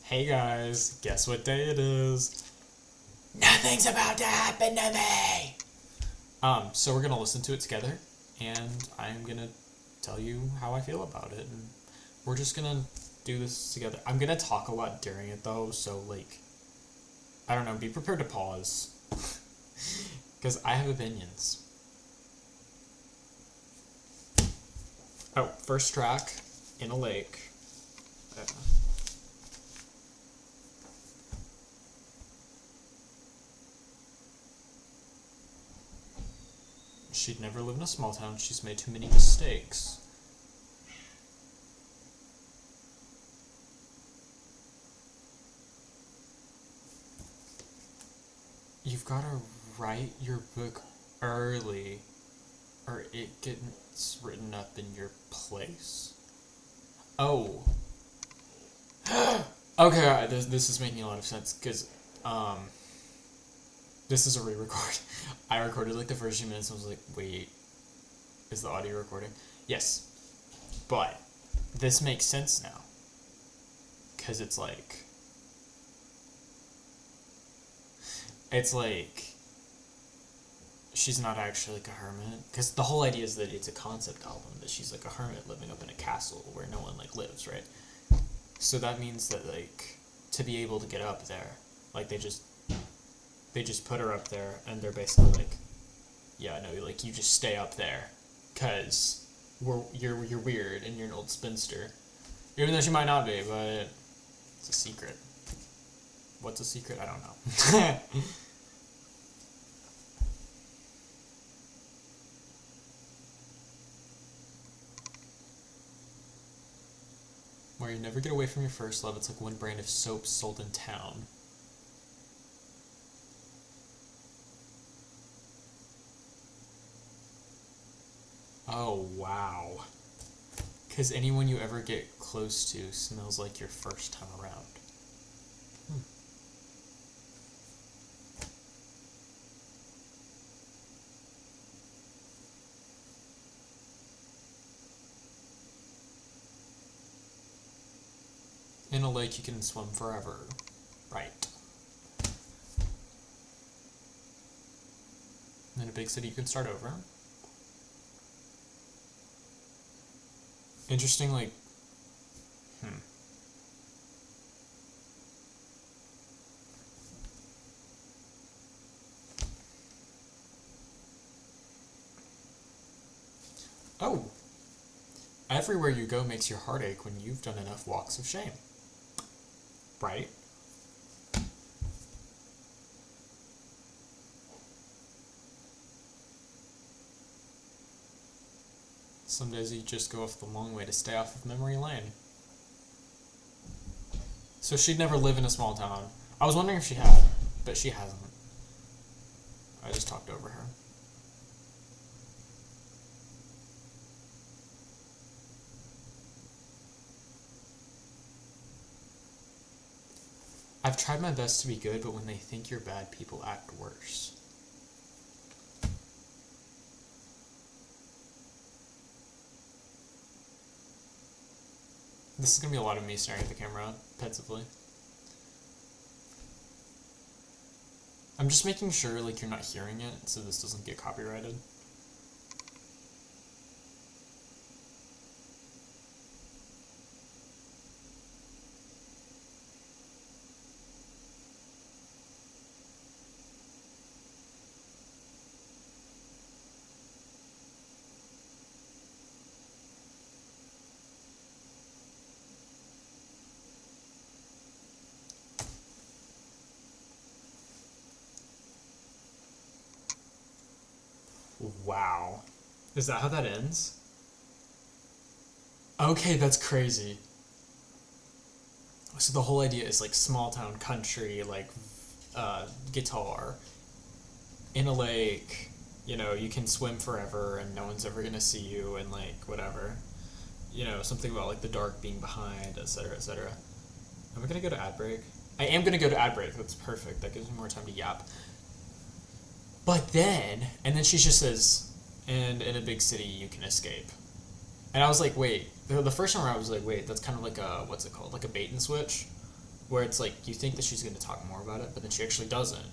Hey guys, guess what day it is? Nothing's about to happen to me! So we're gonna listen to it together, and I'm gonna tell you how I feel about it, and we're just gonna do this together. I'm gonna talk a lot during it though, so I don't know, be prepared to pause. Because I have opinions. Oh, first track, In a Lake. She'd never lived in a small town. She's made too many mistakes. You've got to write your book early, or it gets written up in your place. Oh. Okay, this is making a lot of sense, because, this is a re-record. I recorded the first few minutes and was like, wait, is the audio recording? Yes. But this makes sense now. Because it's she's not actually a hermit. Because the whole idea is that it's a concept album, that she's a hermit living up in a castle where no one lives, right? So that means that to be able to get up there, they just put her up there, and they're basically yeah, no, you just stay up there, cause you're weird and you're an old spinster, even though she might not be, but it's a secret. What's a secret? I don't know. Where you never get away from your first love. It's like one brand of soap sold in town. Oh, wow. Because anyone you ever get close to smells like your first time around. In a lake, you can swim forever. Right. In a big city, you can start over. Interesting, Oh! Everywhere you go makes your heart ache when you've done enough walks of shame. Right? Some days you just go off the long way to stay off of memory lane. So she'd never live in a small town. I was wondering if she had, but she hasn't. I just talked over her. I've tried my best to be good, but when they think you're bad, people act worse. This is going to be a lot of me staring at the camera, pensively. I'm just making sure, you're not hearing it, so this doesn't get copyrighted. Wow. Is that how that ends? Okay, that's crazy. So the whole idea is small town country, guitar, in a lake, you can swim forever and no one's ever gonna see you, and whatever. Something about the dark being behind, etc., etc. Am I gonna go to ad break? I am gonna go to ad break. That's perfect. That gives me more time to yap. But then, and then she just says, and in a big city you can escape. And I was like, wait. The first time I was like, wait, that's kind of like a, what's it called? Like a bait and switch. where it's like you think that she's going to talk more about it, but then she actually doesn't.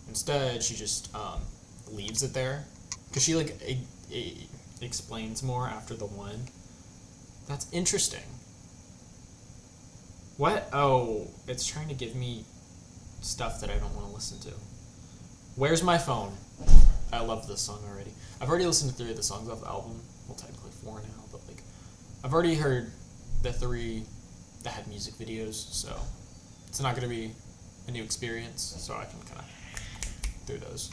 Instead, she just leaves it there because she like explains more after the one. That's interesting. What? Oh, it's trying to give me stuff that I don't want to listen to. Where's my phone? I love this song already. I've already listened to 3 of the songs off the album. Well, technically 4 now, but like I've already heard the 3 that had music videos, so it's not going to be a new experience, so I can kind of do those.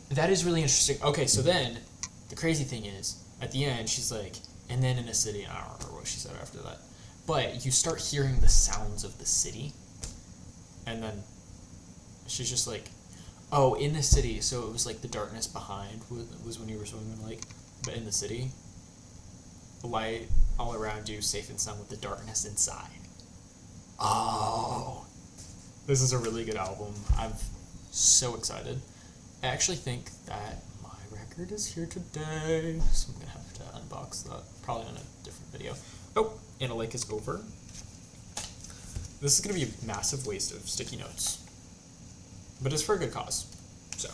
That is really interesting. Okay, so then the crazy thing is, at the end, she's like, and then in a city, I don't remember what she said after that, but you start hearing the sounds of the city, and then she's just like, oh, in the city, so it was like the darkness behind was when you were swimming in the lake, but in the city, the light all around you, safe and sound with the darkness inside. Oh, this is a really good album. I'm so excited. I actually think that my record is here today, so I'm gonna have to unbox that, probably on a different video. Oh, and a lake is over. This is gonna be a massive waste of sticky notes, but it's for a good cause. So,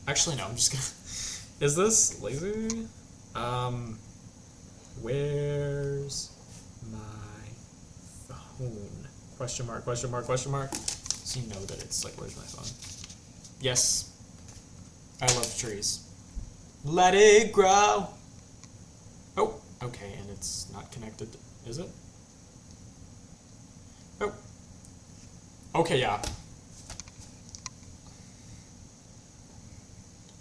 actually no, I'm just gonna. Is this lazy? Where's my phone? Question mark, question mark, question mark. So you know that it's like, where's my phone? Yes. I love trees. Let it grow. Oh, okay, and it's not connected, is it? Oh. Okay, yeah.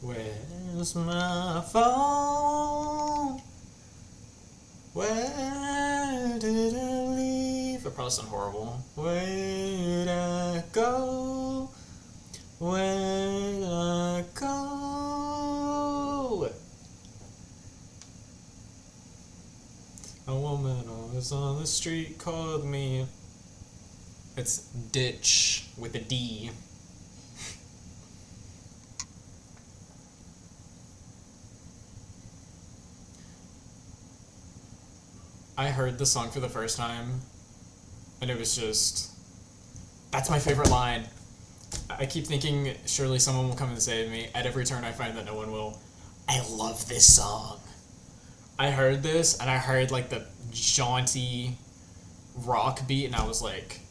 Where's my phone? Where did I leave? I probably sound horrible. Where did I go? Where did I go? A woman was on the street called me. It's ditch with a D. I heard the song for the first time, and it was just, that's my favorite line. I keep thinking, surely someone will come and save me. At every turn, I find that no one will. I love this song. I heard this, and I heard, like, the jaunty rock beat, and I was like,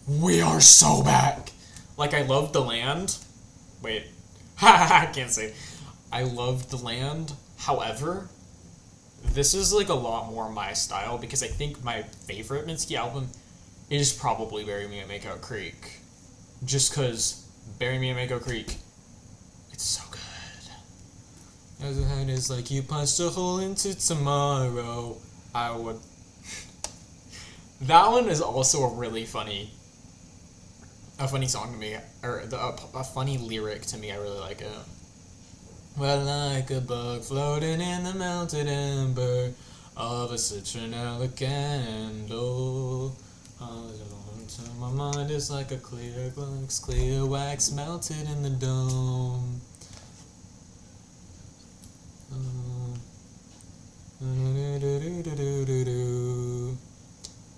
we are so back. Like, I loved The Land. Wait. I can't say. I loved The Land. However, this is like a lot more my style because I think my favorite Mitski album is probably Bury Me at Makeout Creek. Just because Bury Me at Makeout Creek, it's so good. As the hand is like you punched a hole into tomorrow, I would. That one is also a really funny song to me, or a funny lyric to me. I really like it. Well, like a bug floating in the melted ember of a citronella candle. All alone to my mind is like a clear wax melted in the dome.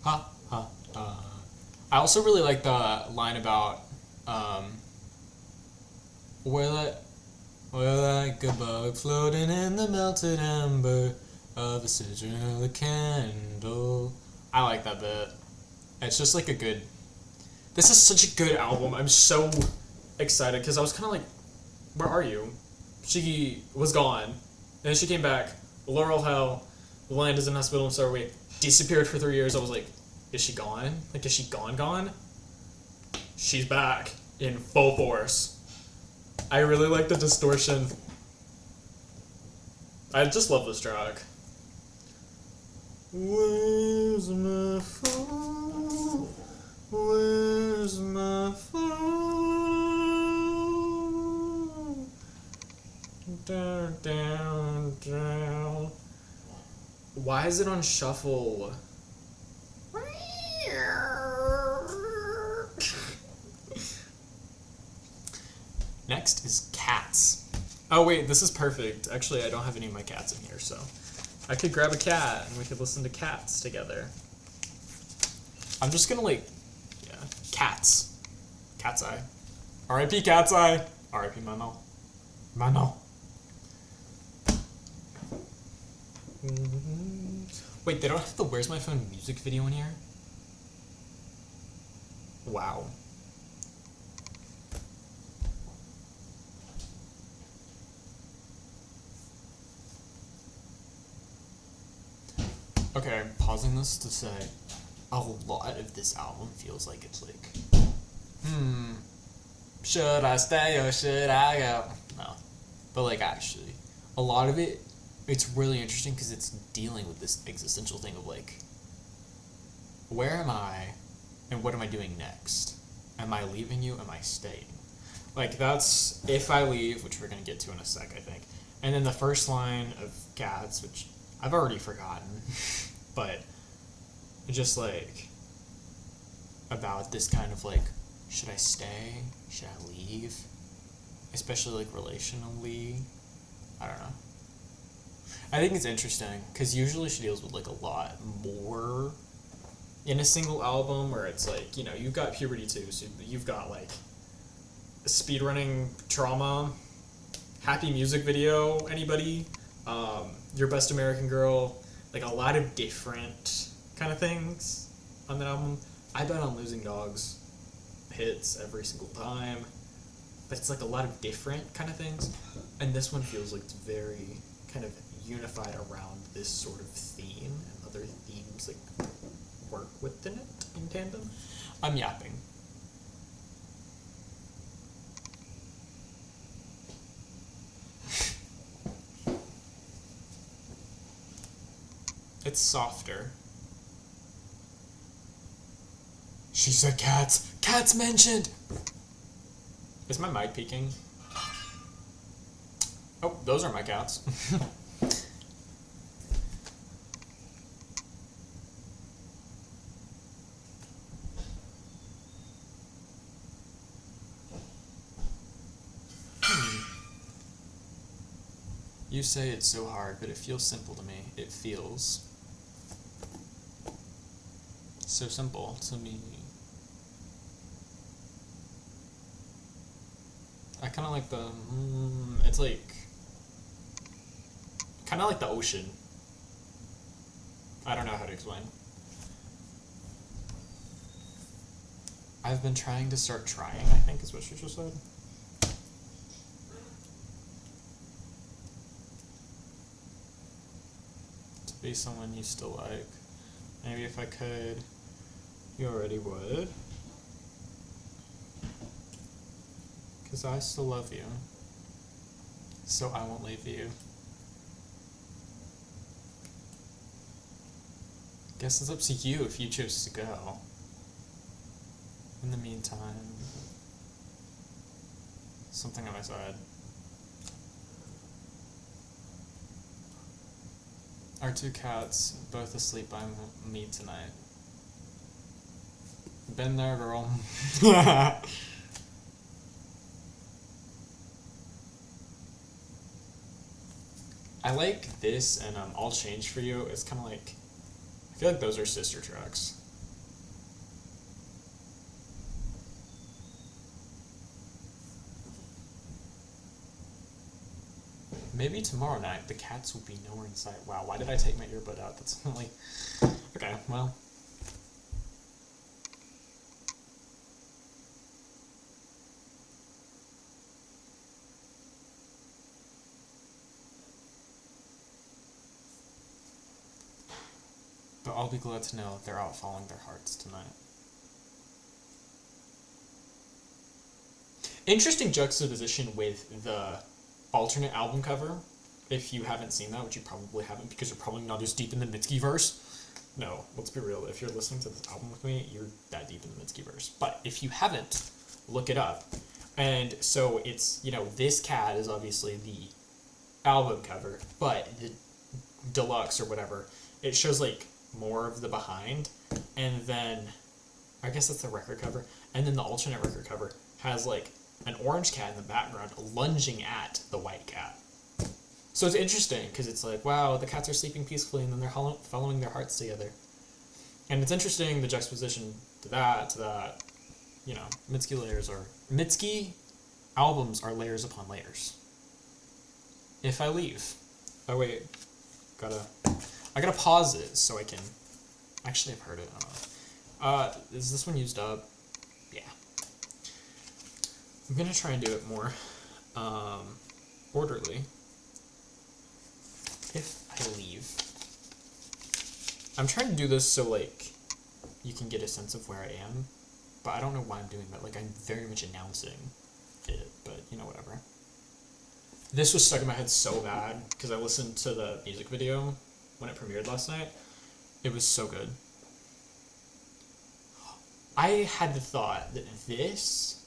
Ha ha ha. I also really like the line about we're like a bug floating in the melted ember of a citronella candle. I like that bit. It's just like a good. This is such a good album. I'm so excited because I was kind of like, where are you? She was gone. And then she came back. Laurel Hell, The Land is in hospital and so are we. Disappeared for 3 years. I was like, is she gone? Like, is she gone? She's back in full force. I really like the distortion. I just love this track. Where's my phone? Where's my phone? Down, down, down. Why is it on shuffle? Next is cats. Oh wait, this is perfect. Actually, I don't have any of my cats in here, so I could grab a cat and we could listen to cats together. I'm just gonna like, yeah, cats. Cat's Eye. R.I.P. Cat's Eye. R.I.P. Mano. Mano. Wait, they don't have the Where's My Phone music video in here? Wow. Okay, I'm pausing this to say a lot of this album feels like it's like, should I stay or should I go? No. But like actually, a lot of it, it's really interesting because it's dealing with this existential thing of like, where am I and what am I doing next? Am I leaving you? Am I staying? Like that's, if I leave, which we're going to get to in a sec, I think. And then the first line of Cats, which I've already forgotten, but just like about this kind of like, should I stay? Should I leave? Especially like relationally. I don't know. I think it's interesting because usually she deals with like a lot more in a single album where it's like, you know, you've got puberty too, so you've got like speedrunning trauma, happy music video, anybody, Your Best American Girl, like a lot of different kind of things on that album. I bet on Losing Dogs hits every single time, but it's like a lot of different kind of things, and this one feels like it's very kind of unified around this sort of theme, and other themes like work within it in tandem. I'm yapping. It's softer. She said cats. Cats mentioned! Is my mic peaking? Oh, those are my cats. You say it's so hard, but it feels simple to me. It feels so simple to me. I kind of like the, it's like, kind of like the ocean. I don't know how to explain. I've been trying to start trying, I think is what she just said. To be someone you still like. Maybe if I could, you already would. Because I still love you. So I won't leave you. Guess it's up to you if you choose to go. In the meantime, something on my side. Our two cats, both asleep by me tonight. Been there, girl. I like this, and I'll change for you. It's kind of like, I feel like those are sister tracks. Maybe tomorrow night the cats will be nowhere in sight. Wow, why did I take my earbud out? That's only... Okay, well. But I'll be glad to know that they're out following their hearts tonight. Interesting juxtaposition with the alternate album cover. If you haven't seen that, which you probably haven't because you're probably not as deep in the Mitski verse. No, let's be real. If you're listening to this album with me, you're that deep in the Mitski verse. But if you haven't, look it up. And so it's, you know, this cat is obviously the album cover, but the deluxe or whatever, it shows like more of the behind, and then I guess that's the record cover, and then the alternate record cover has like an orange cat in the background lunging at the white cat. So it's interesting because it's like, wow, the cats are sleeping peacefully and then they're following their hearts together. And it's interesting, the juxtaposition to that, you know, Mitski albums are layers upon layers. If I leave. Oh wait, I gotta pause it so I can, actually I've heard it, I don't know. Is this one used up? Yeah. I'm gonna try and do it more, orderly. If I leave. I'm trying to do this so, like, you can get a sense of where I am, but I don't know why I'm doing that. Like, I'm very much announcing it, but, you know, whatever. This was stuck in my head so bad, because I listened to the music video when it premiered last night. It was so good. I had the thought that this...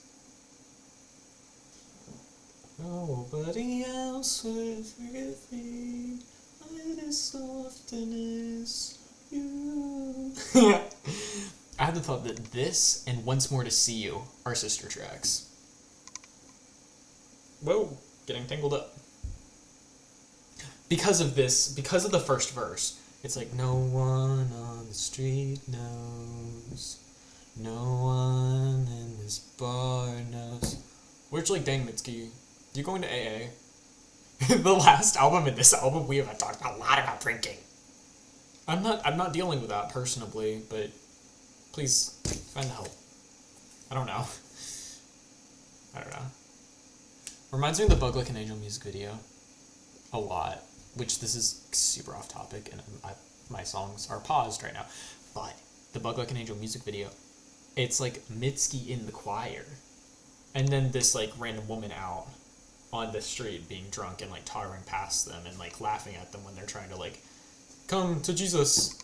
Nobody else would forgive me. It is often as you. I had the thought that this and Once More to See You are sister tracks. Whoa, getting tangled up. Because of this, because of the first verse, it's like, no one on the street knows. No one in this bar knows. Which, like, dang, Mitski, you going to AA? The last album and this album, we have talked a lot about drinking. I'm not dealing with that personally, but please find the help. I don't know. Reminds me of the Bug Like an Angel music video a lot, which this is super off topic, and my songs are paused right now. But the Bug Like an Angel music video, it's like Mitski in the choir, and then this like random woman out on the street being drunk and like tottering past them and like laughing at them when they're trying to like come to Jesus.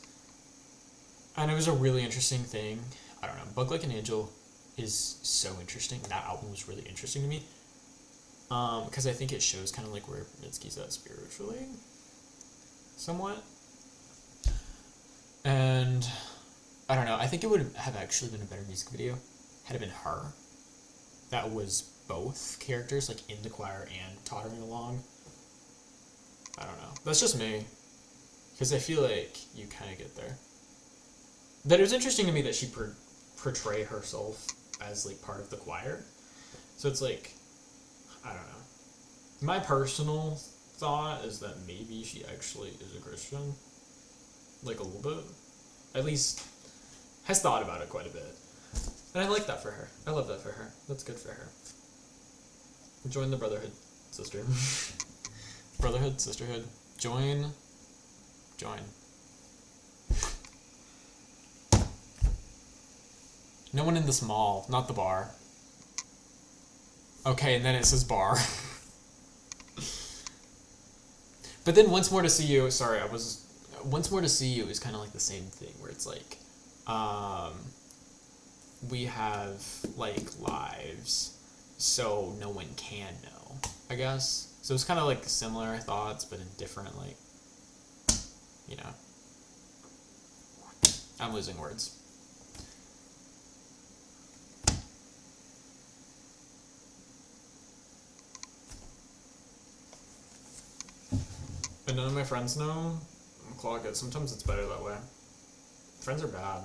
And it was a really interesting thing. I don't know. Bug Like an Angel is so interesting. That album was really interesting to me. Because I think it shows kind of like where Mitski's at spiritually, somewhat. And I don't know. I think it would have actually been a better music video had it been her. That was both characters, like in the choir and tottering along. I don't know. That's just me. Because I feel like you kind of get there. But it was interesting to me that she portray herself as like part of the choir. So it's like, I don't know. My personal thought is that maybe she actually is a Christian. Like a little bit. At least has thought about it quite a bit. And I like that for her. I love that for her. That's good for her. Join the brotherhood, sister. Brotherhood, sisterhood. Join. No one in this mall, not the bar. Okay, and then it says bar. But then Once More to See You, Once More to See You is kind of like the same thing, where it's like, we have, like, lives, so no one can know, I guess. So it's kind of like similar thoughts, but in different, like, you know. I'm losing words. And none of my friends know, clog it. Sometimes it's better that way. Friends are bad.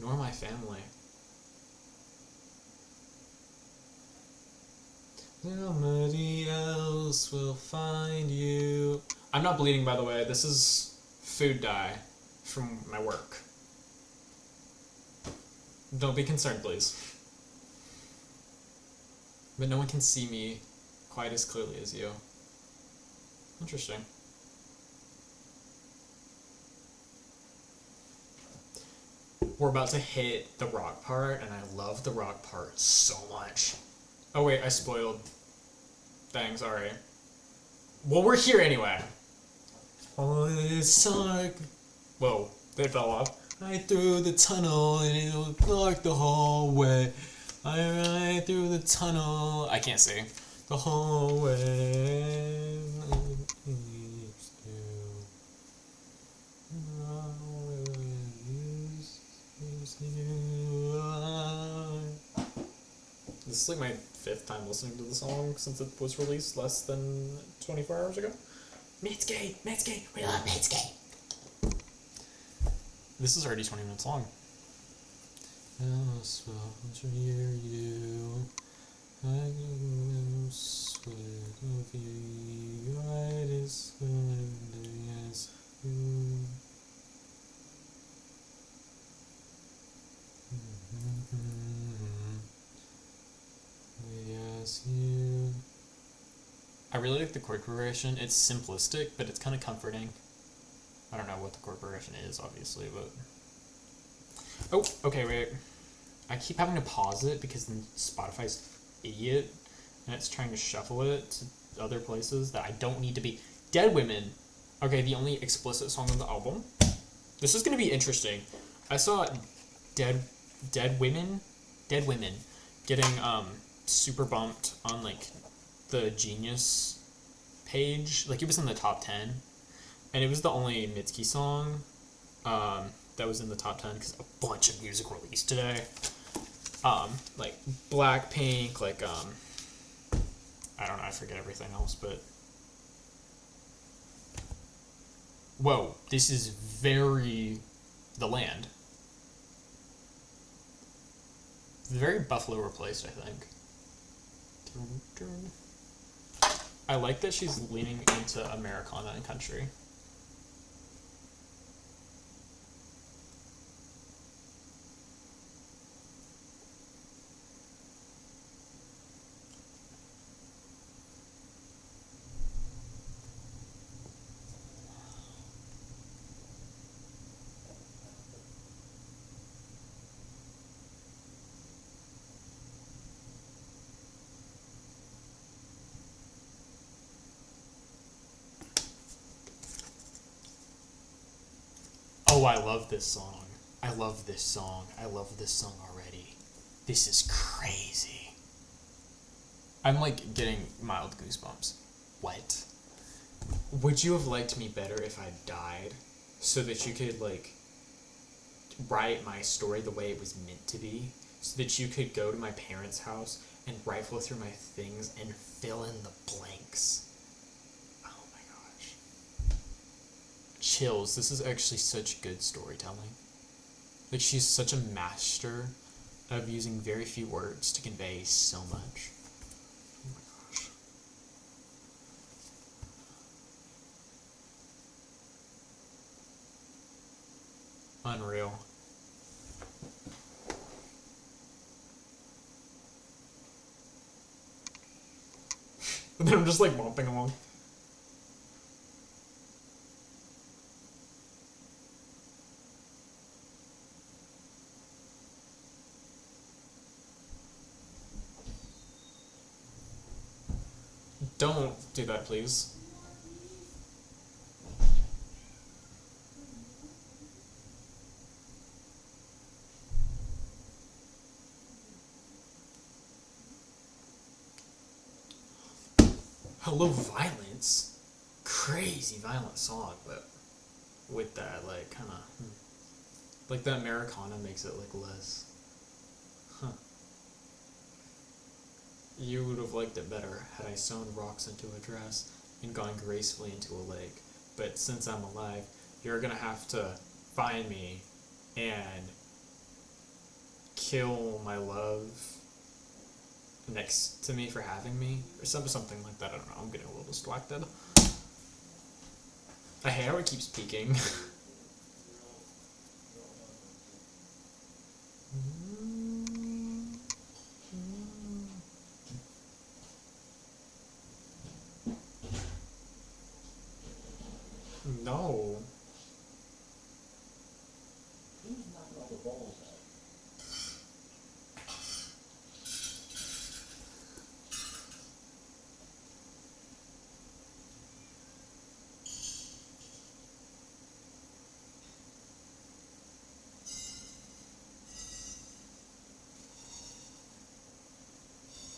Nor my family. Somebody else will find you. I'm not bleeding, by the way. This is food dye from my work. Don't be concerned, please. But no one can see me quite as clearly as you. Interesting. We're about to hit the rock part, and I love the rock part so much. Oh wait, I spoiled. Dang, sorry. Well, we're here anyway. Oh, it's dark. Whoa, they fell off. Right through the tunnel, and it was dark the hallway. I ride through the tunnel. I can't sing. The hallway. This is like my 5th time listening to the song since it was released less than 24 hours ago. Mitski, Mitski, we love Mitski. This is already 20 minutes long. I suppose to hear you. I will swear of you. I discovered as you. Yes, you. I really like the chord progression. It's simplistic, but it's kind of comforting. I don't know what the chord progression is, obviously, but... Oh, okay, wait. I keep having to pause it because then Spotify's idiot, and it's trying to shuffle it to other places that I don't need to be. Dead Women. Okay, the only explicit song on the album. This is going to be interesting. I saw Dead Women getting super bumped on like the Genius page. Like it was in the top 10, and it was the only Mitski song that was in the top 10 because a bunch of music released today. Like Blackpink, like I don't know, I forget everything else, but whoa, this is very The Land. Very Buffalo replaced, I think. I like that she's leaning into Americana and country. Oh, I love this song. I love this song. I love this song already. This is crazy. I'm like getting mild goosebumps. What? Would you have liked me better if I died so that you could like write my story the way it was meant to be? So that you could go to my parents' house and rifle through my things and fill in the blanks. Chills. This is actually such good storytelling. Like, she's such a master of using very few words to convey so much. Oh my gosh. Unreal. And then I'm just like bumping along. Don't do that, please. Hello, Violence. Crazy violent song, but with that, like, kind of... Like, the Americana makes it, like, less... Huh. You would have liked it better had I sewn rocks into a dress and gone gracefully into a lake. But since I'm alive, you're gonna have to find me and kill my love next to me for having me, or something like that. I don't know. I'm getting a little distracted. I hate how it keeps peaking. No.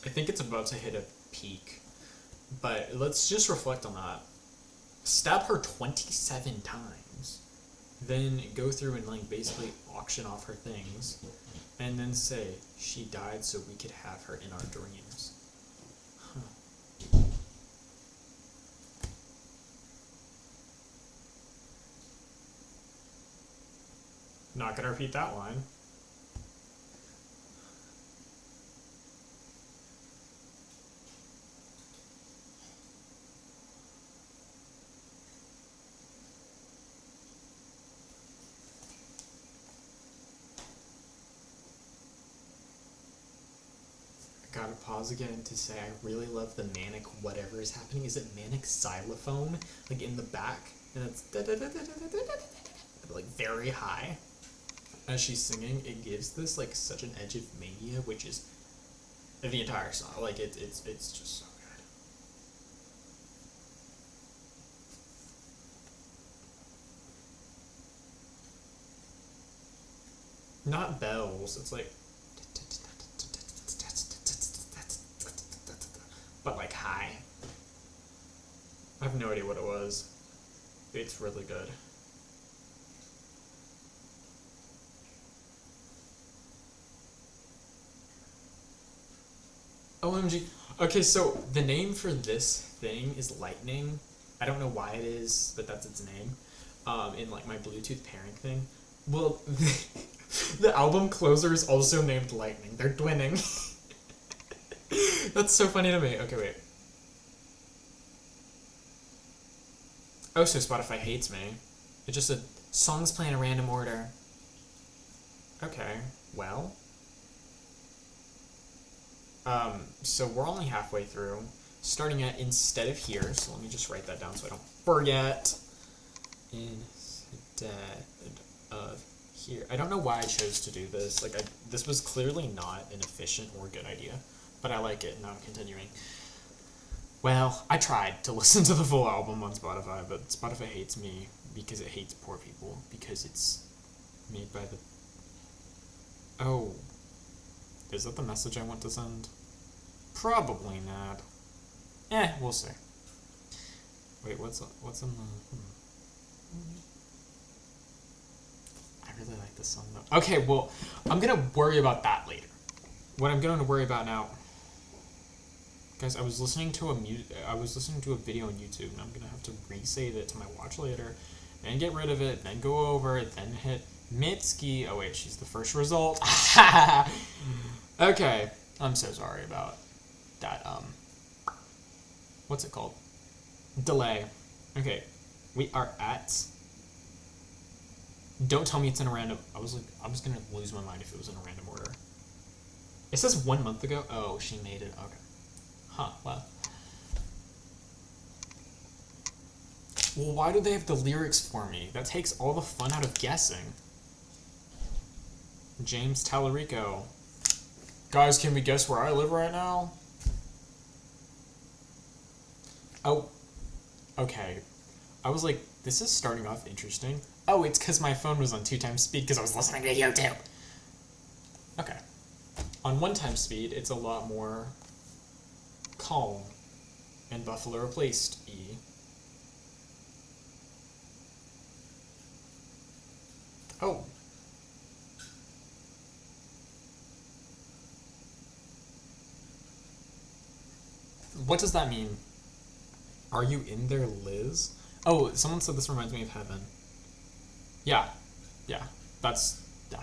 I think it's about to hit a peak, but let's just reflect on that. Stab her 27 times, then go through and like basically auction off her things, and then say she died so we could have her in our dreams. Huh. Not gonna repeat that line. Gotta pause again to say I really love the manic whatever is happening. Is it manic xylophone? Like in the back? And it's like very high. As she's singing, it gives this like such an edge of mania, which is the entire song. Like it's just so good. Not bells, it's like but like high. I have no idea what it was. It's really good. OMG. Okay, so the name for this thing is Lightning. I don't know why it is, but that's its name. In like my Bluetooth pairing thing. Well, the album closer is also named Lightning. They're twinning. That's so funny to me. Okay, wait. Oh, so Spotify hates me. It just said, songs play in a random order. Okay, well. So we're only halfway through. Starting at instead of here, so let me just write that down so I don't forget. Instead of here. I don't know why I chose to do this. Like, this was clearly not an efficient or good idea. But I like it, and I'm continuing. Well, I tried to listen to the full album on Spotify, but Spotify hates me because it hates poor people, because it's made by the... Oh. Is that the message I want to send? Probably not. We'll see. Wait, what's in the... I really like this song, though. Okay, well, I'm gonna worry about that later. What I'm going to worry about now... Guys, I was listening to a video on YouTube, and I'm gonna have to resave it to my watch later, then get rid of it, then go over it, then hit Mitski. Oh wait, she's the first result. Okay, I'm so sorry about that. What's it called? Delay. Okay, we are at. Don't tell me it's in a random. I was gonna lose my mind if it was in a random order. It says 1 month ago. Oh, she made it. Okay. Huh, well. Well, why do they have the lyrics for me? That takes all the fun out of guessing. James Tallarico. Guys, can we guess where I live right now? Oh. Okay. I was like, this is starting off interesting. Oh, it's because my phone was on 2 times speed because I was listening to YouTube. Okay. On 1 time speed, it's a lot more... calm, and Buffalo replaced E. Oh. What does that mean? Are you in there, Liz? Oh, someone said this reminds me of Heaven. Yeah. Yeah. That's... yeah.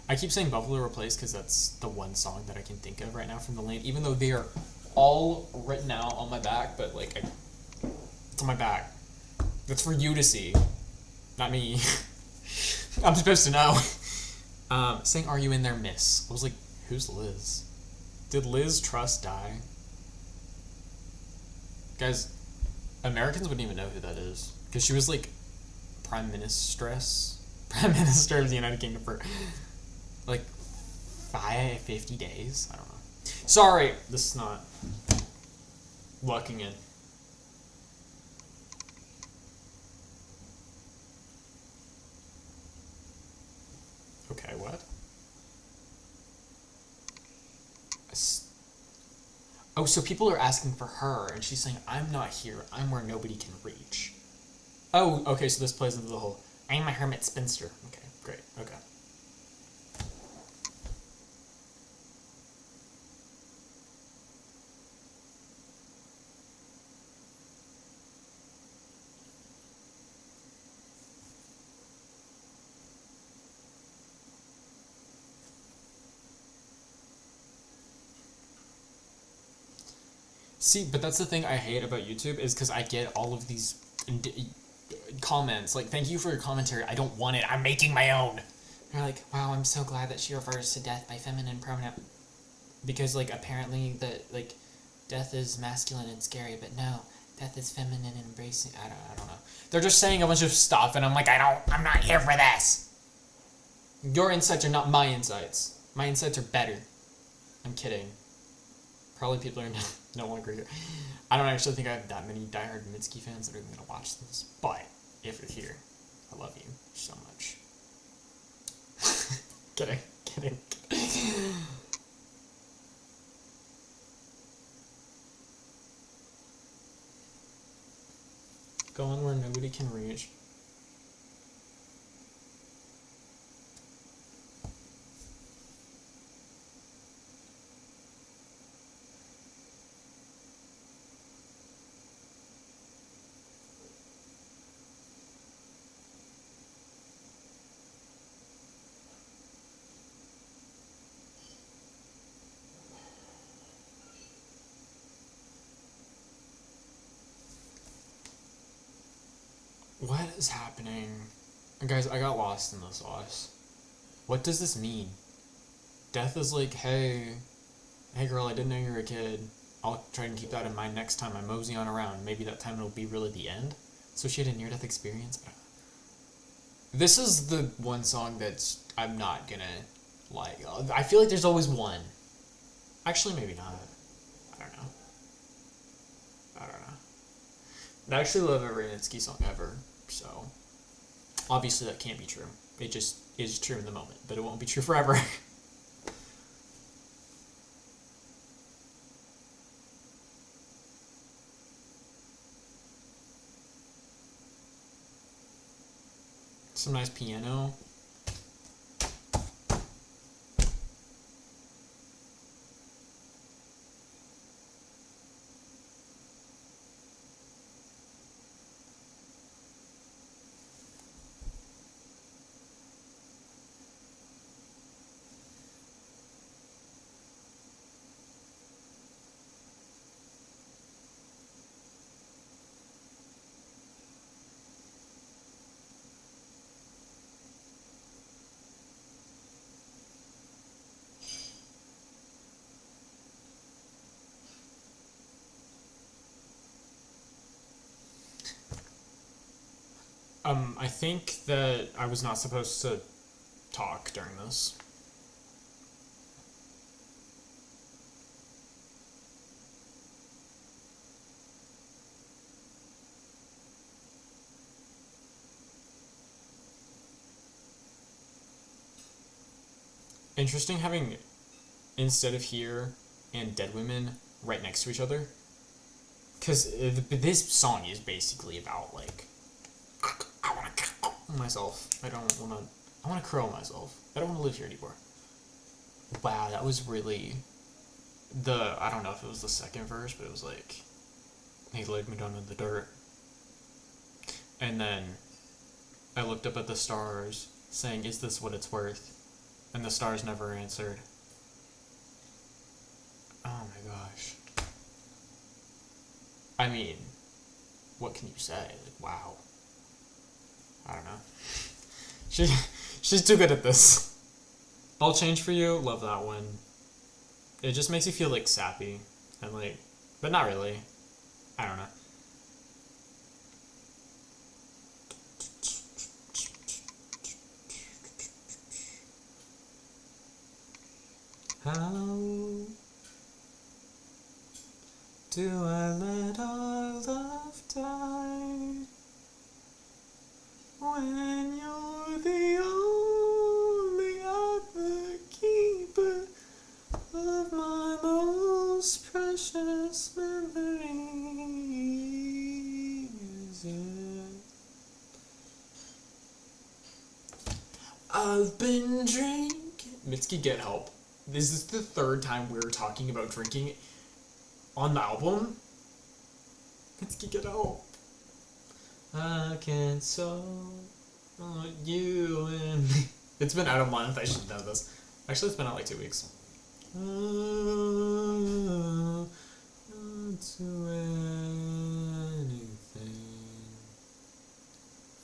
I keep saying Buffalo replaced because that's the one song that I can think of right now from the lane, even though they are all written out on my back, but like, it's on my back. That's for you to see, not me. I'm supposed to know. Saying, "Are you in there, miss?" I was like, who's Liz? Did Liz Truss die? Guys, Americans wouldn't even know who that is, because she was like Prime Minister of the United Kingdom for like 50 days. I don't know. Sorry, this is not locking in. Okay, what? Oh, so people are asking for her, and she's saying, I'm not here, I'm where nobody can reach. Oh, okay, so this plays into the whole, I'm a hermit spinster. Okay, great, okay. See, but that's the thing I hate about YouTube is because I get all of these comments like, "Thank you for your commentary. I don't want it. I'm making my own." They're like, "Wow, I'm so glad that she refers to death by feminine pronoun," because like apparently that like death is masculine and scary, but no, death is feminine and embracing. I don't know. They're just saying a bunch of stuff, and I'm like, I'm not here for this. Your insights are not my insights. My insights are better. I'm kidding. Probably people are no longer here. I don't actually think I have that many diehard Mitski fans that are even gonna watch this, but if you're here, I love you so much. Kidding. Going where nobody can reach. What is happening? Guys, I got lost in the sauce. What does this mean? Death is like, hey girl, I didn't know you were a kid. I'll try and keep that in mind next time I mosey on around. Maybe that time it'll be really the end. So she had a near-death experience? This is the one song that's I'm not gonna like. I feel like there's always one. Actually, maybe not. I don't know. I actually love every Mitski song ever, so obviously that can't be true. It just is true in the moment, but it won't be true forever. Some nice piano. I think that I was not supposed to talk during this. Interesting having, instead of here and Dead Women right next to each other. Because this song is basically about, like, I want to kill myself. I want to curl myself. I don't want to live here anymore. Wow, that was really I don't know if it was the second verse, but it was like, he laid me down in the dirt. And then I looked up at the stars, saying, is this what it's worth? And the stars never answered. Oh my gosh. I mean, what can you say? Like, wow. I don't know. She's too good at this. I'll Change For You, love that one. It just makes you feel like sappy and like, but not really. I don't know. How do I let our love die when you're the only other keeper of my most precious memories? I've been drinking. Mitski, get help. This is the third time we're talking about drinking on the album. Mitski, get help. I can't so you and me. It's been out a month. I should know this. Actually, it's been out like 2 weeks. do anything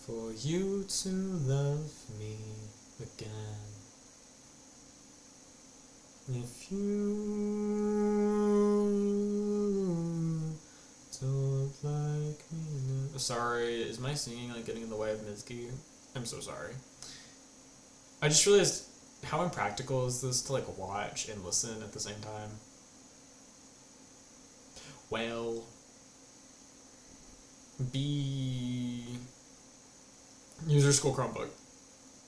for you to love me again. If you don't like me now. Sorry, is my singing like getting in the way of Mitski? I'm so sorry. I just realized how impractical is this to like watch and listen at the same time. Well, use your school Chromebook.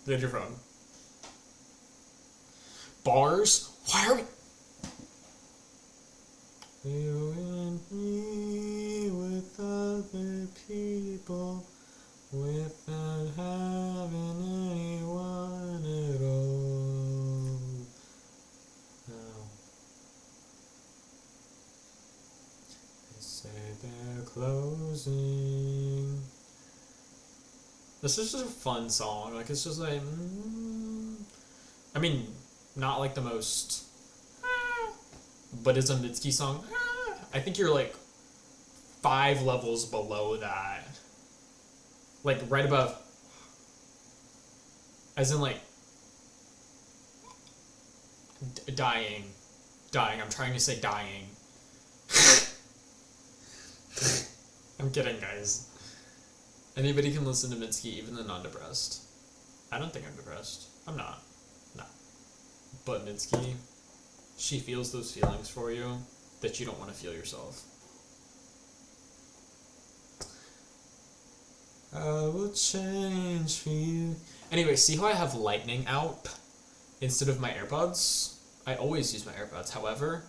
Get your phone. Bars? Why are we? You and me with other people without having anyone at all. Now, they say they're closing. This is just a fun song. Like, it's just like, I mean, not like the most, but it's a Mitski song. I think you're like 5 levels below that. Like right above, as in like dying. I'm trying to say dying. I'm kidding, guys. Anybody can listen to Mitski, even the non-depressed. I don't think I'm depressed. I'm not. No. But Mitski, she feels those feelings for you that you don't want to feel yourself. I will change for you. Anyway, see how I have lightning out instead of my AirPods? I always use my AirPods. However,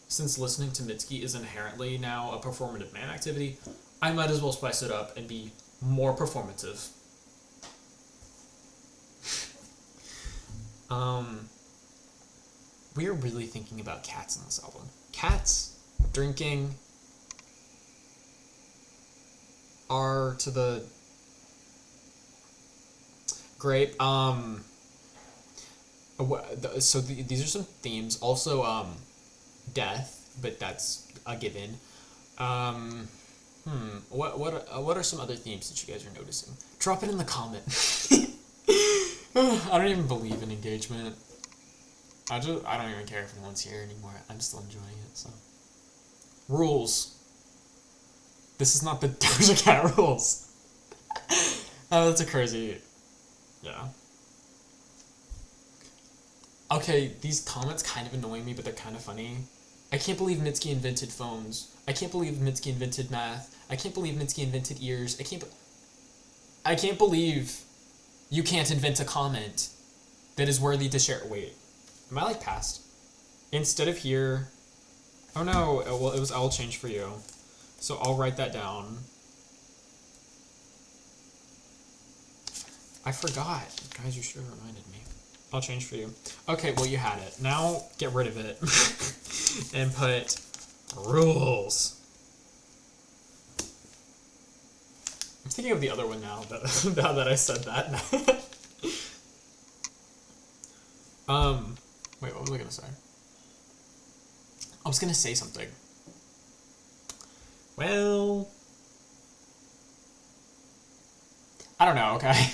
since listening to Mitski is inherently now a performative man activity, I might as well spice it up and be more performative. We are really thinking about cats in this album. Cats, drinking, are to the grape. So these are some themes. Also, death, but that's a given. What are some other themes that you guys are noticing? Drop it in the comment. I don't even believe in engagement. I don't even care if anyone's here anymore. I'm still enjoying it. So, rules. This is not the Doja Cat rules. Oh, that's a crazy. Yeah. Okay, these comments kind of annoy me, but they're kind of funny. I can't believe Mitski invented phones. I can't believe Mitski invented math. I can't believe Mitski invented ears. I can't believe you can't invent a comment that is worthy to share. Wait, am I like past? Instead of here. Oh no, well, it was I'll change for you. So I'll write that down. I forgot. Guys, you should have reminded me. I'll change for you. Okay, well, you had it. Now get rid of it and put rules. I'm thinking of the other one now that I said that. Wait, what was I gonna say? I was gonna say something. Well, I don't know, okay?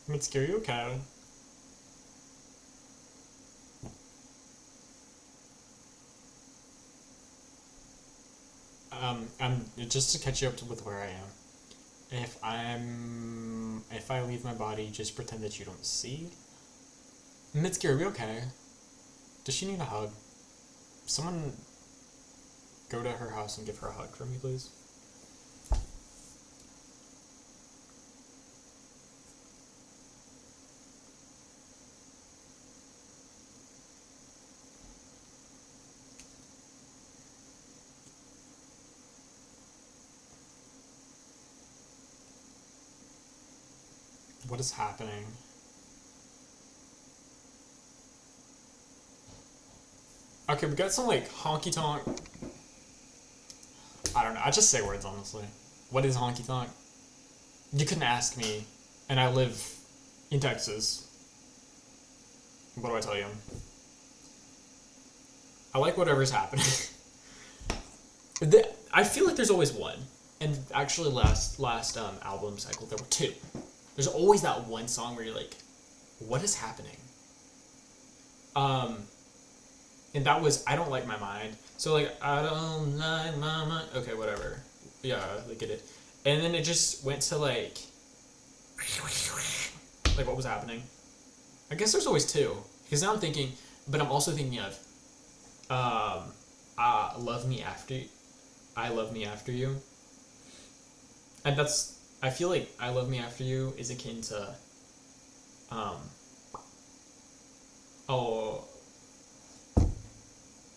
Mitski, are you okay? just to catch you up with where I am. If I leave my body, just pretend that you don't see. Mitski, are we okay? Does she need a hug? Someone go to her house and give her a hug for me, please. What is happening? Okay, we got some like honky tonk. I don't know. I just say words honestly. What is honky tonk? You couldn't ask me, and I live in Texas. What do I tell you? I like whatever's happening. I feel like there's always one, and actually last album cycle there were two. There's always that one song where you're like, what is happening? And that was I Don't Like My Mind. So like, I don't like my mind. Okay, whatever. Yeah, I get it. And then it just went to like what was happening? I guess there's always two. Because now I'm thinking, but I'm also thinking of Love Me After You. I Love Me After You. And that's, I feel like I Love Me After You is akin to,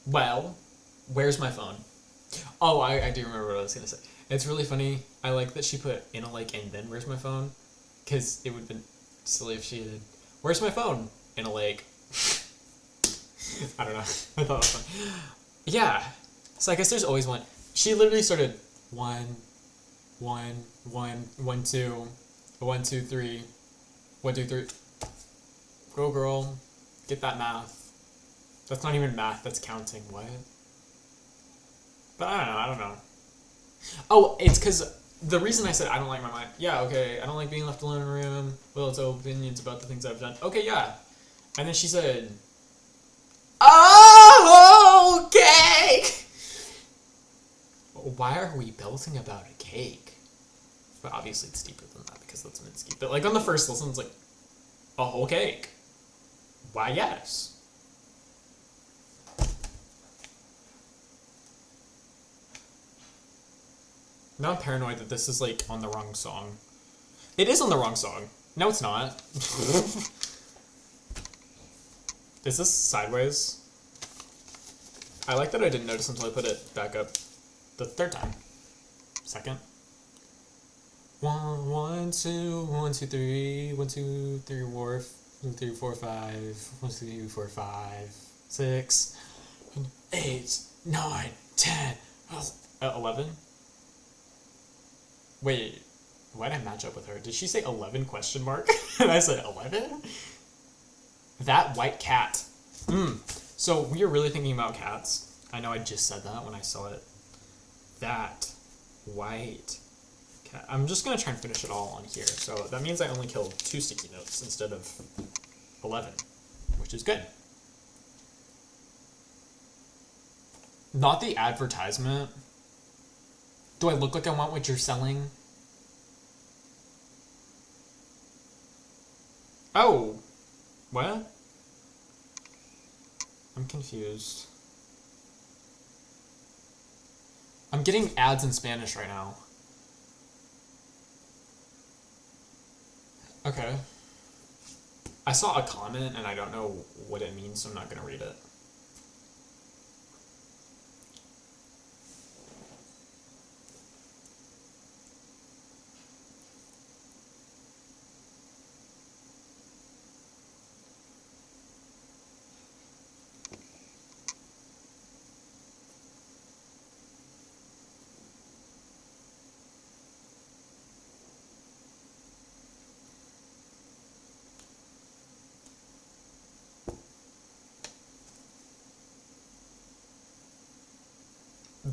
well, where's my phone? Oh, I do remember what I was going to say. It's really funny. I like that she put in a like and then where's my phone? Because it would have been silly if she did, where's my phone? In a lake. I don't know. I thought it was funny. Yeah. So I guess there's always one. She literally started 1, 1, 1, 1, 2, 1, 2, 3, 1, 2, 3. Go girl. Get that math. That's not even math, that's counting. What? But I don't know. Oh, it's because the reason I said I don't like my mind. Yeah, okay, I don't like being left alone in a room. Well, it's opinions about the things I've done. Okay, yeah. And then she said, oh, cake! Why are we belting about a cake? But obviously it's deeper than that because that's Mitski. But like on the first listen, it's like, a whole cake. Why, yes. Now I'm paranoid that this is like on the wrong song. It is on the wrong song. No, it's not. Is this sideways? I like that I didn't notice until I put it back up the third time. Second. 1, 1, 2, 1, 2, 3, 1, 2, 3, 4, 1, 2, 4, 5, 1, 2, 4, 5, 6, 8, 9, 10, 11. Wait, why did I match up with her? Did she say 11 question mark? And I said 11? That white cat. So we are really thinking about cats. I know I just said that when I saw it. That white cat. I'm just going to try and finish it all on here. So that means I only killed 2 sticky notes instead of 11, which is good. Not the advertisement. Do I look like I want what you're selling? Oh. What? I'm confused. I'm getting ads in Spanish right now. Okay. I saw a comment and I don't know what it means, so I'm not going to read it.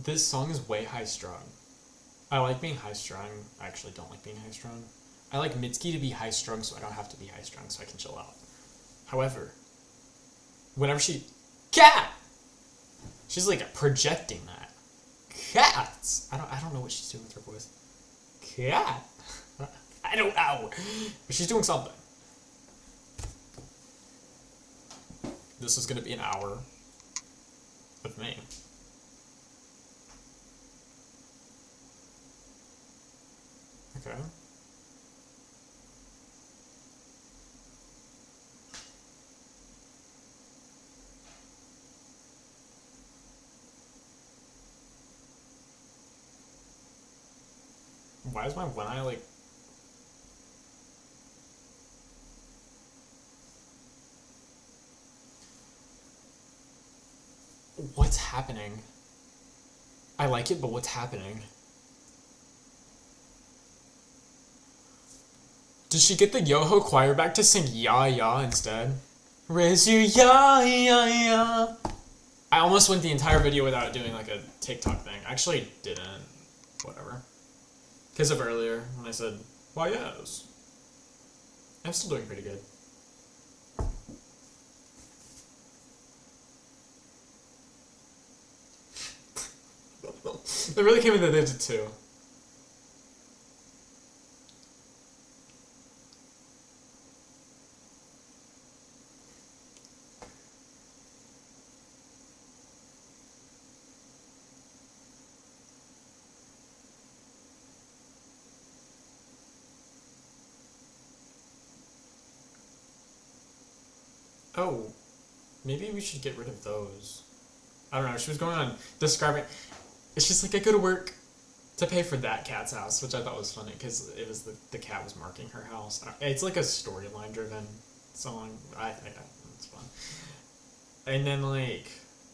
This song is way high strung. I like being high strung. I actually don't like being high strung. I like Mitski to be high strung so I don't have to be high strung so I can chill out. However, whenever cat! She's like projecting that. cats. I don't know what she's doing with her voice. Cat. I don't know. But she's doing something. This is gonna be an hour of me. Okay. Why is my one eye like... What's happening? I like it, but what's happening? Does she get the Yoho choir back to sing Ya Ya instead? Raise your Ya Ya Ya. I almost went the entire video without doing like a TikTok thing. I actually didn't. Whatever. Because of earlier, when I said, why yes. I'm still doing pretty good. It really came in that they did too. Oh, maybe we should get rid of those. I don't know, she was going on describing... It's just like I go to work to pay for that cat's house, which I thought was funny because it was the cat was marking her house. It's like a storyline driven song. I think it's fun. And then like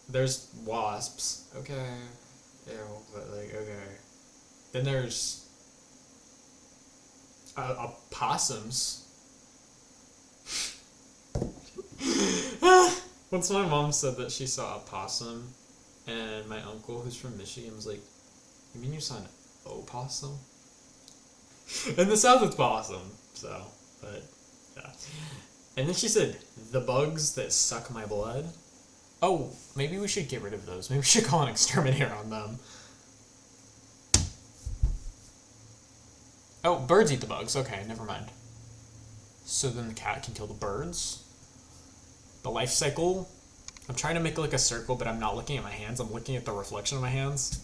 there's wasps. Okay, ew, but like okay. Then there's opossums. Once my mom said that she saw a possum. And my uncle, who's from Michigan, was like, you mean you saw an opossum? In the South, it's possum. So, but, yeah. And then she said, the bugs that suck my blood. Oh, maybe we should get rid of those. Maybe we should call an exterminator on them. Oh, birds eat the bugs. Okay, never mind. So then the cat can kill the birds. The life cycle... I'm trying to make like a circle, but I'm not looking at my hands. I'm looking at the reflection of my hands.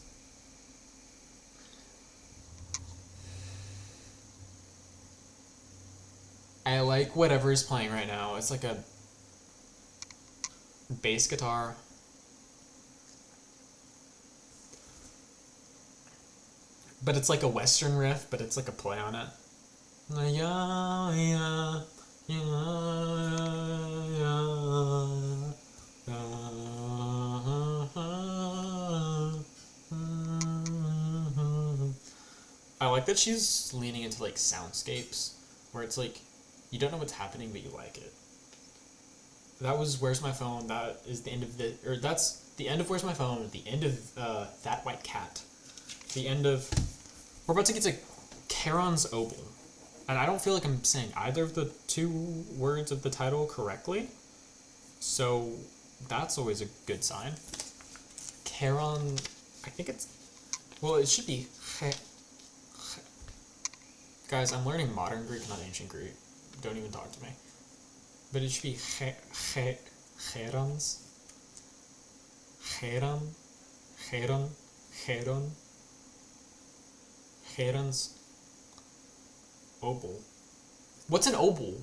I like whatever is playing right now. It's like a bass guitar. But it's like a Western riff, but it's like a play on it. Yeah, yeah, yeah, yeah. I like that she's leaning into like soundscapes where it's like you don't know what's happening but you like it. That was Where's My Phone. That is the end of the, or that's the end of Where's My Phone, the end of That White Cat, the end of, we're about to get to Charon's Opal, and I don't feel like I'm saying either of the two words of the title correctly, so that's always a good sign. Charon, I think it's, well, it should be guys, I'm learning modern Greek, not ancient Greek. Don't even talk to me. But it should be Cherons. Cheron's Opal. What's an opal?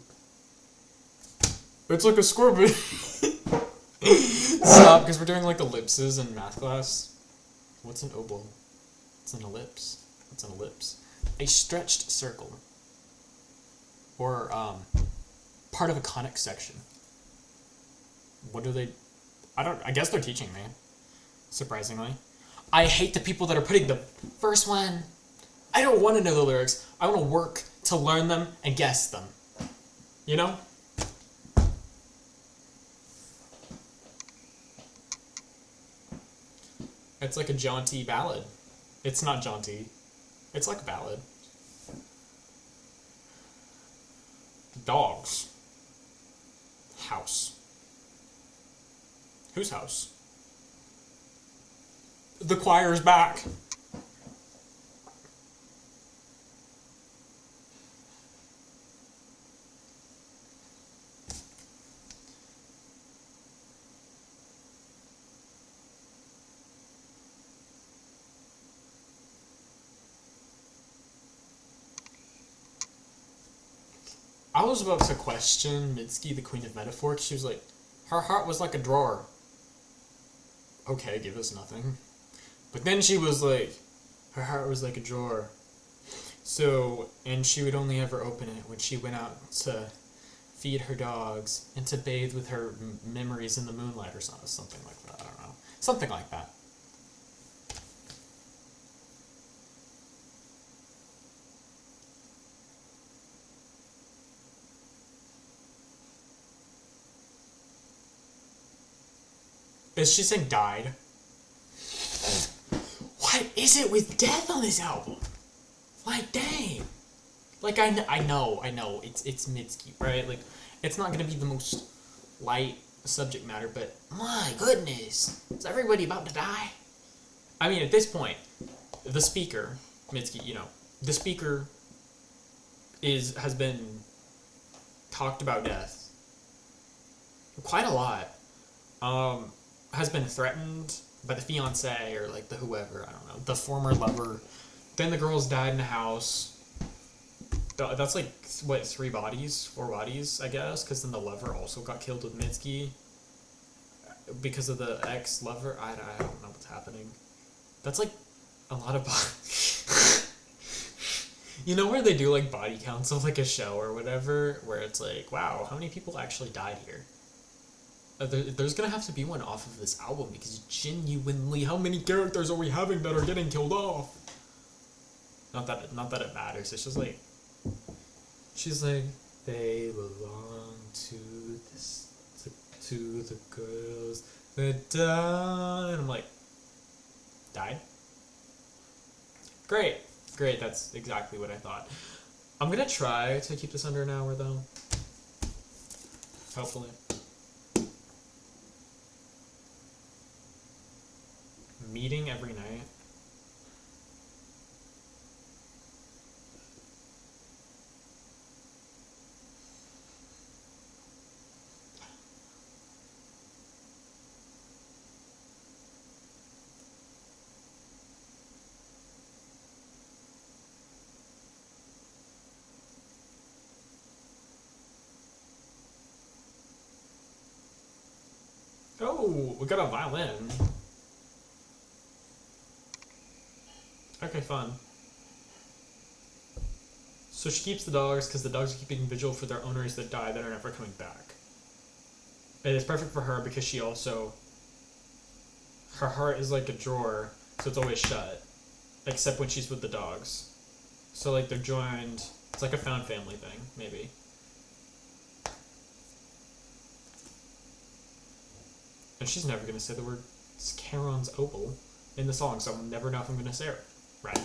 It's like a scorpion. Stop, because we're doing like ellipses in math class. What's an opal? It's an ellipse. What's an ellipse? A stretched circle. Or part of a conic section. What do they... I guess they're teaching me. Surprisingly. I hate the people that are putting the first one. I don't want to know the lyrics. I want to work to learn them and guess them. You know? It's like a jaunty ballad. It's not jaunty. It's like a ballad. Dogs. House. Whose house? The choir's back. I was about to question Mitski, the queen of metaphor, 'cause she was like, her heart was like a drawer. Okay, give us nothing. But then she was like, her heart was like a drawer. So, and she would only ever open it when she went out to feed her dogs and to bathe with her memories in the moonlight or something like that. I don't know. Something like that. Is she saying died? What is it with death on this album? Like, dang. Like, I know, it's Mitski, right? Like, it's not gonna be the most light subject matter, but my goodness, is everybody about to die? I mean, at this point, the speaker, Mitski, the speaker has been talked about death quite a lot. Has been threatened by the fiance or like the whoever, I don't know, the former lover. Then the girls died in the house. That's like what, 4 bodies, I guess, because then the lover also got killed with Mitski because of the ex-lover. I don't know what's happening. That's like a lot of you know where they do like body counts of like a show or whatever, where it's like, wow, how many people actually died here? There's gonna have to be one off of this album, because genuinely, how many characters are we having that are getting killed off? Not that it matters. It's just like, she's like, they belong to the girls that died. And I'm like, died? Great. That's exactly what I thought. I'm gonna try to keep this under an hour though. Hopefully. Meeting every night. Oh, we got a violin. Okay, fun. So she keeps the dogs because the dogs are keeping vigil for their owners that die that are never coming back. And it's perfect for her because she also... her heart is like a drawer, so it's always shut. Except when she's with the dogs. So like they're joined... it's like a found family thing, maybe. And she's never gonna say the word Charon's opal in the song, so I'll never know if I'm gonna say it right.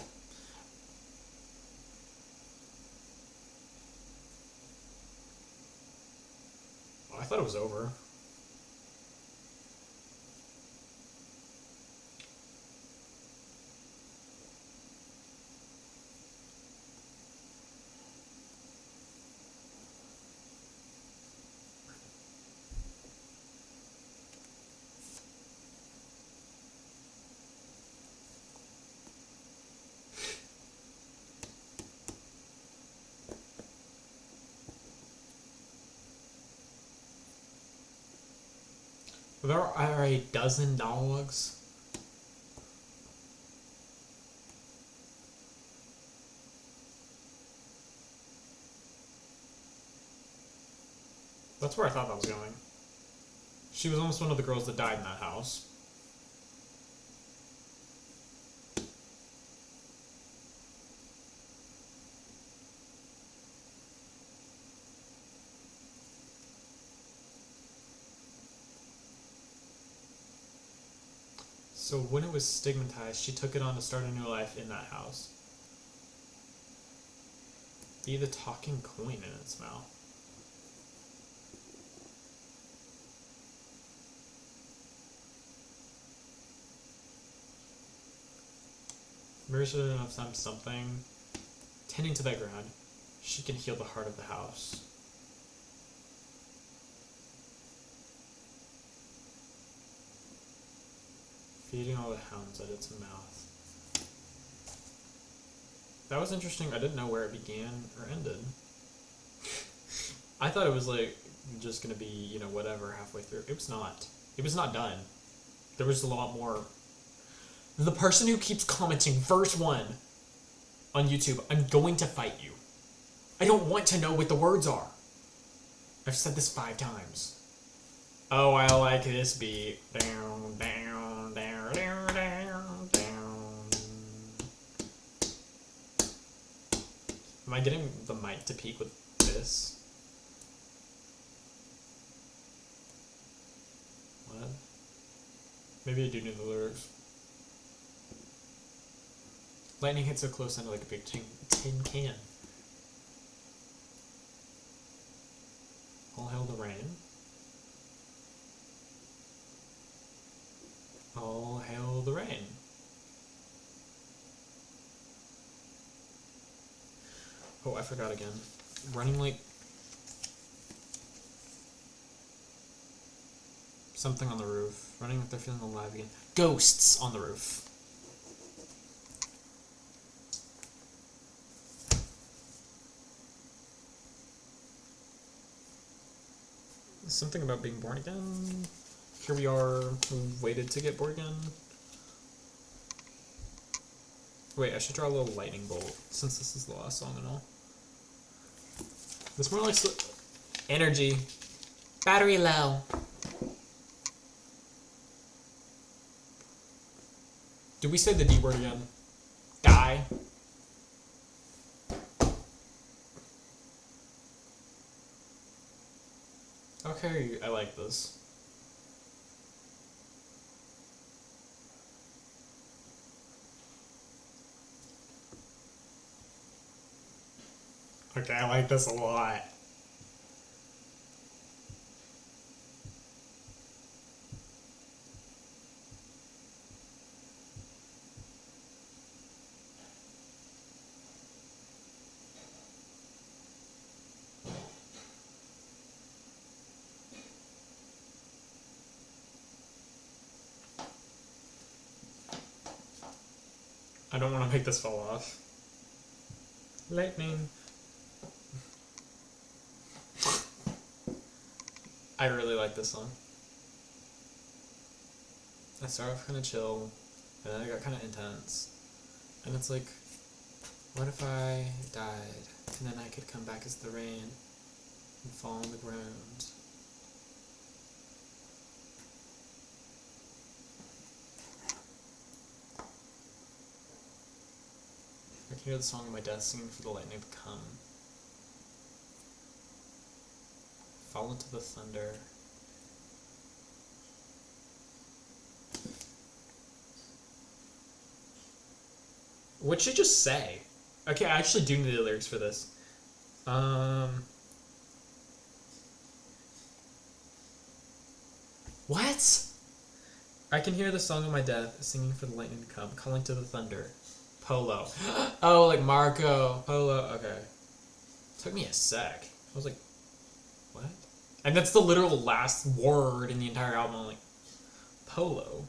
Oh, I thought it was over. There are a dozen dogs. That's where I thought that was going. She was almost one of the girls that died in that house. So when it was stigmatized, she took it on to start a new life in that house. Be the talking coin in its mouth. Mirror should have enough time something. Tending to that ground. She can heal the heart of the house. Feeding all the hounds at its mouth. That was interesting. I didn't know where it began or ended. I thought it was like just gonna be, you know, whatever halfway through. It was not. It was not done. There was a lot more. The person who keeps commenting verse 1 on YouTube, I'm going to fight you. I don't want to know what the words are. I've said this 5 times. Oh, I like this beat. Down, down, down, down, down, down. Am I getting the mic to peak with this? What? Maybe I do know the lyrics. Lightning hits so close into like a big tin can. All hail the rain. All hail the rain. Oh, I forgot again. Running like something on the roof. Running like they're feeling alive again. Ghosts on the roof. Something about being born again. Here we are, we waited to get born again. Wait, I should draw a little lightning bolt, since this is the last song and all. It's more like energy. Battery low. Did we say the D word again? Die. Okay, I like this. Okay, I like this a lot. I don't want to make this fall off. Lightning. I really like this song. I started off kind of chill, and then it got kind of intense. And it's like, what if I died, and then I could come back as the rain and fall on the ground? I can hear the song of my death singing for the lightning to come. Fall into the thunder. What'd she just say? Okay, I actually do need the lyrics for this. What? I can hear the song of my death singing for the lightning to come, calling to the thunder. Polo. Oh, like Marco. Polo. Okay. Took me a sec. I was like, what? And that's the literal last word in the entire album. I'm like, polo.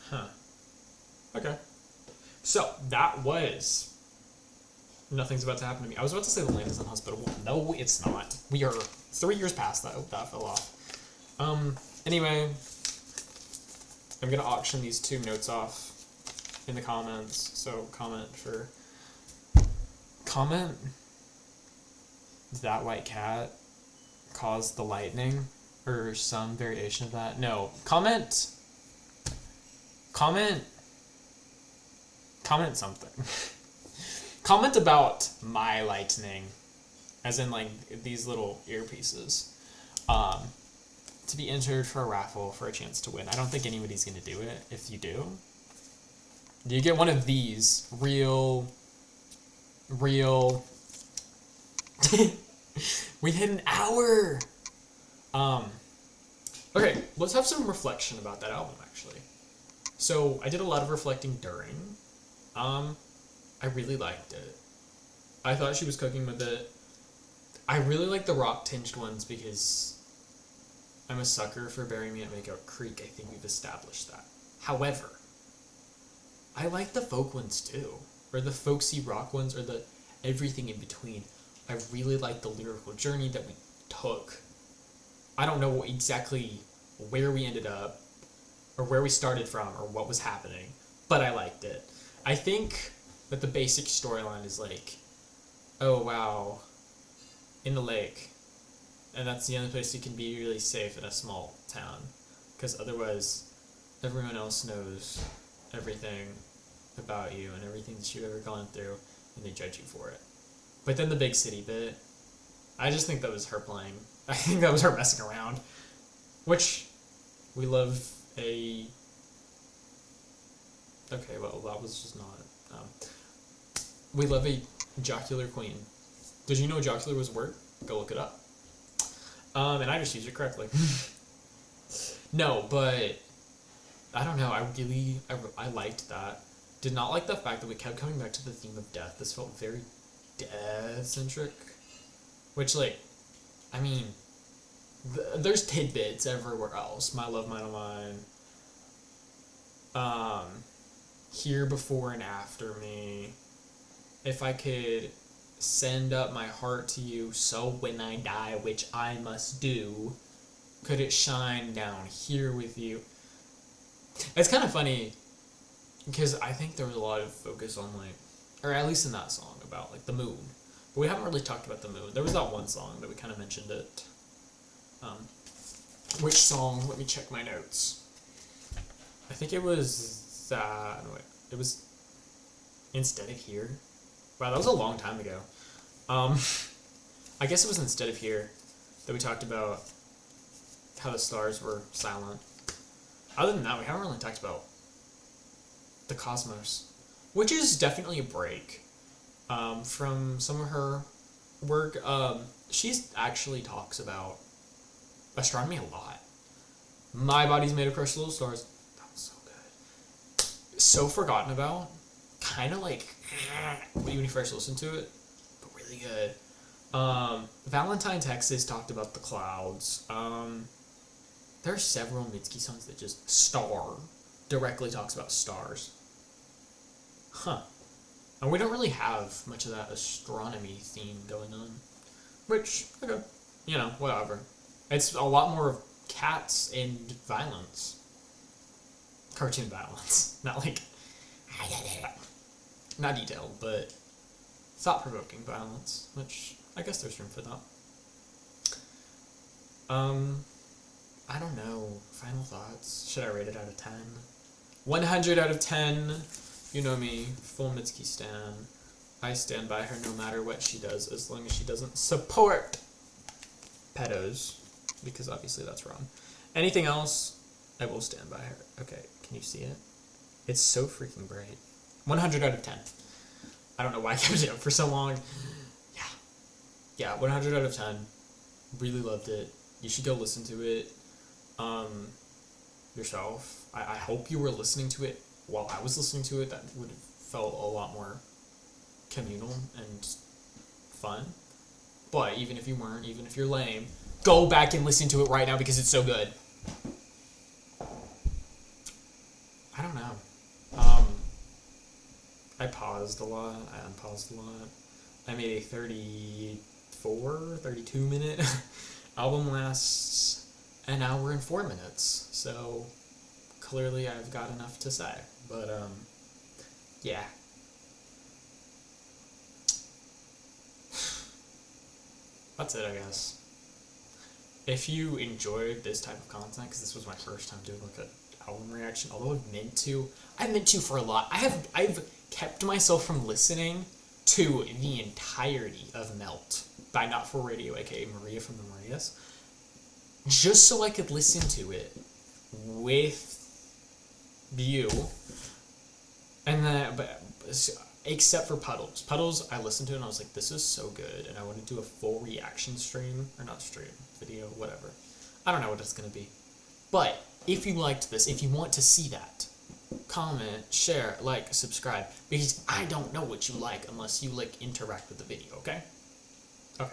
Huh. Okay. So, that was Nothing's About to Happen to Me. I was about to say The Land is Unhospitable. No, it's not. We are 3 years past that. That fell off. Anyway, I'm gonna auction these 2 notes off in the comments. So, comment that white cat caused the lightning, or some variation of that. No, comment something. Comment about my lightning, as in like these little earpieces, to be entered for a raffle for a chance to win. I don't think anybody's gonna do it. If you do, you get one of these real. We hit an hour. Okay, let's have some reflection about that album, actually. So, I did a lot of reflecting during. I really liked it. I thought she was cooking with it. I really like the rock-tinged ones because I'm a sucker for Bury Me at Makeout Creek. I think we've established that. However, I like the folk ones too. Or the folksy rock ones, or the everything in between. I really like the lyrical journey that we took. I don't know exactly where we ended up, or where we started from, or what was happening, but I liked it. I think that the basic storyline is like, oh wow, in the lake, and that's the only place you can be really safe in a small town, because otherwise everyone else knows everything about you and everything that you've ever gone through, and they judge you for it. But then the big city bit, I just think that was her playing. I think that was her messing around, which we love a... Okay, well, that was just not... we love a jocular queen. Did you know jocular was a word? Go look it up. And I just used it correctly. No, but I don't know. I liked that. Did not like the fact that we kept coming back to the theme of death. This felt very death-centric. Which, like, I mean, there's tidbits everywhere else. My Love, Mine, oh Mine. Here, Before, and After Me. If I could send up my heart to you, so when I die, which I must do, could it shine down here with you? It's kind of funny, because I think there was a lot of focus on, like, or at least in that song, about, like, the moon. But we haven't really talked about the moon. There was that one song that we kind of mentioned it. Which song? Let me check my notes. I think it was that... No, wait. It was Instead of Here. Wow, that was a long time ago. I guess it was Instead of Here that we talked about how the stars were silent. Other than that, we haven't really talked about the cosmos, which is definitely a break from some of her work. She's actually talks about astronomy a lot. My Body's Made of Crushed Little Stars. That was so good. So forgotten about. Kind of like when you first listen to it, but really good. Valentine, Texas talked about the clouds. There are several Mitski songs that just directly talks about stars. Huh. And we don't really have much of that astronomy theme going on. Which, okay, you know, whatever. It's a lot more of cats and violence. Cartoon violence. Not like... Not detailed, but thought-provoking violence, which I guess there's room for that. I don't know. Final thoughts. Should I rate it out of 10? 100 out of 10. You know me. Full Mitski stan. I stand by her no matter what she does, as long as she doesn't support pedos, because obviously that's wrong. Anything else, I will stand by her. Okay, can you see it? It's so freaking bright. 100 out of 10. I don't know why I kept it up for so long. Yeah, 100 out of 10. Really loved it. You should go listen to it yourself. I hope you were listening to it while I was listening to it. That would have felt a lot more communal and fun. But even if you weren't, even if you're lame, go back and listen to it right now because it's so good. I don't know. I paused a lot. I unpaused a lot. I made a 32 minute album lasts an hour and 4 minutes. So clearly I've got enough to say. But yeah. That's it, I guess. If you enjoyed this type of content, because this was my first time doing like an album reaction, although I meant to for a lot. I've kept myself from listening to the entirety of Melt by Not For Radio, aka Maria from the Marias, just so I could listen to it with you. And then, but except for Puddles. Puddles, I listened to it and I was like, this is so good, and I want to do a full reaction stream, or not stream, video, whatever. I don't know what it's going to be. But if you liked this, if you want to see that, comment, share, like, subscribe, because I don't know what you like unless you like interact with the video, okay? Okay.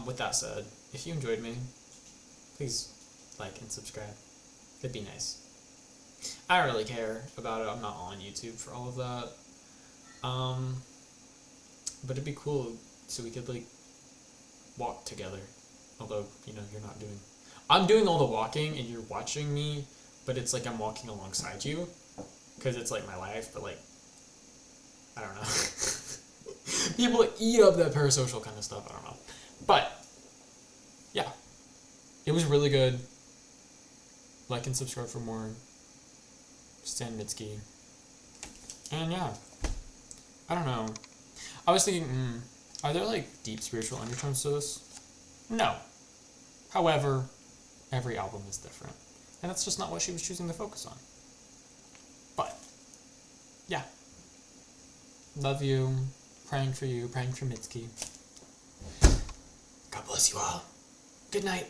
With that said, if you enjoyed me, please like and subscribe. It'd be nice. I don't really care about it. I'm not on YouTube for all of that. But it'd be cool so we could like walk together. Although, you know, I'm doing all the walking and you're watching me, but it's like I'm walking alongside you because it's like my life, but like, I don't know. People eat up that parasocial kind of stuff. I don't know. But, yeah. It was really good. Like and subscribe for more. Stan Mitski. And yeah. I don't know. I was thinking, are there like deep spiritual undertones to this? No. However, every album is different. And that's just not what she was choosing to focus on. But, yeah. Love you. Praying for you. Praying for Mitski. God bless you all. Good night.